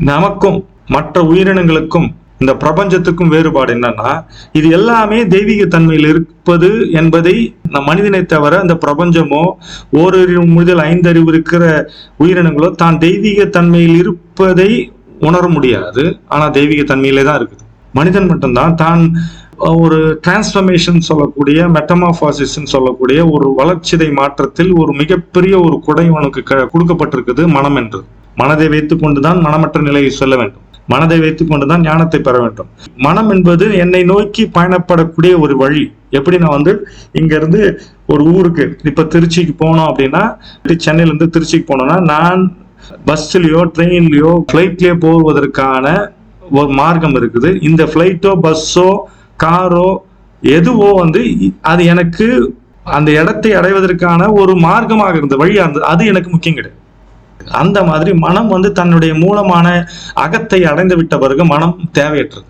நமக்கும் மற்ற உயிரினங்களுக்கும் இந்த பிரபஞ்சத்துக்கும் வேறுபாடு என்னன்னா, இது எல்லாமே தெய்வீக தன்மையில் இருப்பது என்பதை மனிதனை தவிர அந்த பிரபஞ்சமோ ஓரறிவு முதல் 5 அறிவு இருக்கிற உயிரினங்களோ தான் தெய்வீக தன்மையில் இருப்பதை உணர முடியாது. ஆனா தெய்வீக தன்மையிலே தான் இருக்குது. மனிதன் மட்டும்தான் தான் ஒரு டிரான்ஸ்ஃபர்மேஷன் சொல்லக்கூடிய, மெட்டமார்பாசிஸ் சொல்லக்கூடிய ஒரு வளர்ச்சிதை மாற்றத்தில் ஒரு மிகப்பெரிய ஒரு கொடை உனக்கு கொடுக்கப்பட்டிருக்குது மனம் என்று. மனதை வைத்துக் கொண்டுதான் மனமற்ற நிலையை சொல்ல வேண்டும். மனதை வைத்துக் கொண்டுதான் ஞானத்தை பெற வேண்டும். மனம் என்பது என்னை நோக்கி பயணப்படக்கூடிய ஒரு வழி. எப்படி நான் இங்க இருந்து ஒரு ஊருக்கு இப்ப திருச்சிக்கு போனோம் அப்படின்னா, சென்னையில இருந்து திருச்சிக்கு போனோம்னா நான் பஸ்லயோ ட்ரெயின்லயோ பிளைட்லயோ போவதற்கான ஒரு மார்க்கம் இருக்குது. இந்த பிளைட்டோ பஸ்ஸோ காரோ எதுவோ அது எனக்கு அந்த இடத்தை அடைவதற்கான ஒரு மார்க்கமாக இருந்த வழியா இருந்தது. அது எனக்கு முக்கியம் கிடையாது. அந்த மாதிரி மனம் தன்னுடைய மூலமான அகத்தை அடைந்து விட்ட பிறகு மனம் தேவையற்றது.